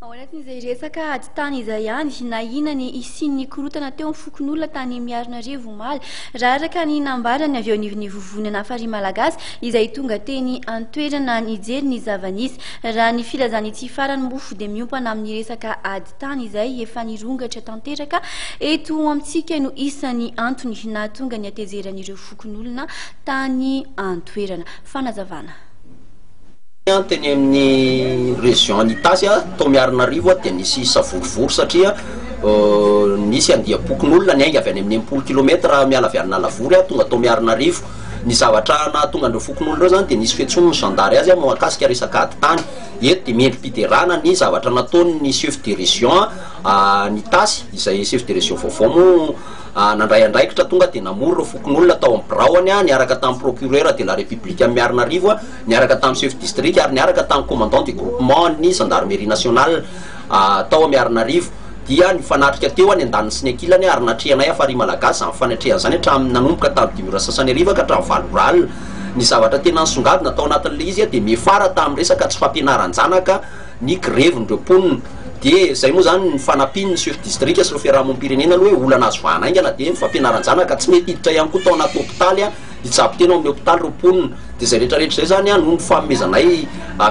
Ao anatin'izay resaka ady tany izay ihany Nahiana ny isian'ny korontana teo amin'ny fokonolona tany Miarinarivo omaly raha araka ny nambaran'ny avy eo anivon'ny vovonana HAFARI Malagasy izay tonga teny an-toerana nijery ny zava-nisy raha ny filazan'ity farany mofo dia miompana amin'ny resaka ady tany izay efa nirongatra tanteraka eto amintsika no isan'ny antony nahatonga ny hatezeran'ireo fokonolona tany an-toerana fanazavana. Teny amin'ny région Tasy to Miarinarivo dia nisy savorivory satria nisy andiam-pokonolona ny ainga avy any amin'ny 10 km miala avy any Lavory tonga to Miarinarivo. Ny zavatra nahatonga andreo fokonolona ireo zany dia nisy fiantsoana ny zandary azy mahakasika resaka ady tany eto dia miendrim-piterana ny zavatra nataony chef de région ny Tasy izay chef de région vaovao mo nandray andraikitra tonga dia namory ireo fokonolona tao amin'ny braony niaraka tamin'ny procureur de la république amin'ny Miarinarivo niaraka tamin'ny chef district ary niaraka tamin'ny commandant du groupement ny gendarmerie nationale tao amin'ny Miarinarivo dia nifanatrika teo any andaniny sy ny ankilany ary natrehanay HAFARI Malagasy amin'ny fanatrehan zany hatramin'ny nanomboka tamin'ny 5 ka hatramin'ny 7 alina. Ny zavatra tena nisongadina tao anatin'ilay izy dia mifara tamin'ny resaka tsy fampianaran-janaka ny grevindreo mponina. Dia zay moa zany ny fanampiny ny chef district sy ireo fiarahamonim-pirenena aloha hoe olana azo vahanaingana dia fampianaran-janaka tsy mety hiditra ihany koa tao anaty hôpitaly hitsabo tena amin'ny hôpitaly ireo mponina. Dia zay rehetrarehetra zay zany no nifanomezanay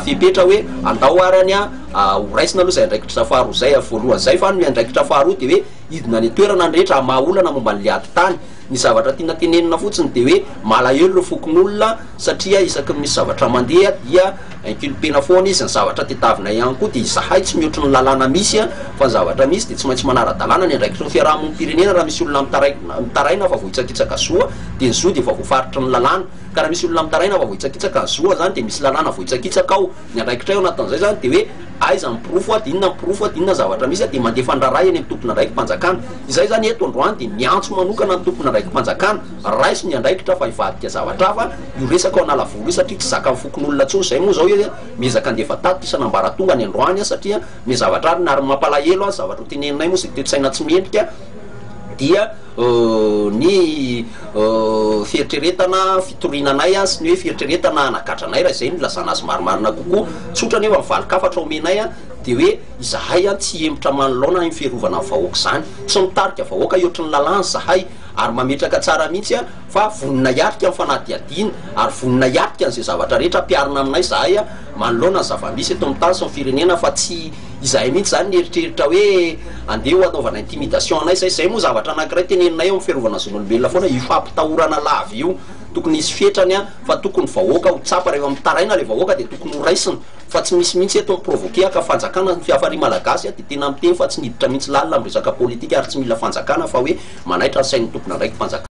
fipetra hoe andao arany horaisina aloha zay andraikitra faharoa zay voalohany zay fa ny andraikitra faharoa dia hoe idina ny toerana ny rehetra mahaolana momba ny ady tany. Ny zavatra tiana tenenina fotsiny dia hoe malahelo ireo fokonolona satria isaky misy zavatra mandeha dia inculpena foana izy ny zavatra tetavina ihany koa dia izahay tsy mihoatra ny lalàna misy fa ny zavatra misy dia tsy maintsy manara-dalàna ny andraikitra ny fiarahamonim-pirenena raha misy olona mitaraina fa vohitsakitsaka zoa dia ny zoa dia efa voafaritra ny lalàna ka raha misy olona mitaraina fa vohitsakitsaka ny zoa zany dia misy lalàna vohitsakitsaka ao ny andraikitra eo anatin'izay zany dia hoe aiza mipirofo dia inona mipirofo dia inona zavatra misy dia mandefa andraray eny amin'ny tompona andraiky mpanjakana. Izay zany eto androany dia miantso manokana ny tompona andraiky mpanjakana raisy ny andraikitra fa hivadika zavatra fa io resaka ao analavory io satria tsy zaka amin'ny fokonolona tsony. Zay moa zao hoe miezaka andefa tato isan'ambaratonga ny androany satria ny zavatra ary nary mampalahelo zavatra hoteneninay moa zay toe-tsaina tsy mendrika dia ny fieritreretana fitorinanay sy ny hoe fieritreretana anakatranay raha izay nilazana azy marimarina kokoa tsotra ny hoe mivalokafatra omenay dia hoe izahay tsy hemitra manolona ny fierovana ny vahoaka zany tsy mitarika vahoaka hiotry ny lalàna zahay ary mametraka tsara mihitsy fa vonina hiatrika amin'ny fanadihadiana ary vonina hiatrika n'izay zavatra rehetra ampiarina aminay zahay manolona ny zava-misy eto amin'ny tany sy ny firenena fa tsy izahay mihitsy zany nieritreritra hoe andeha hanaovana intimidation anay zay moa zavatra anankiray teneninay eo amin'ny fierovana zon'olombelona foana ifampitahorana lava io tokony hisy fetrany fa tokony vahoaka ho tsapa rehefa mitaraina le vahoaka dia tokony ho raisina fa tsy misy mihitsy eto miprovoke ka fanjakana ny HAFARI Malagasy dia tena miteny fa tsy niditra mihitsy lalina amin'ny resaka politika ary tsy mila fanjakana fa hoe manaitra ny sain'ny tompona andraiky mpanjakana.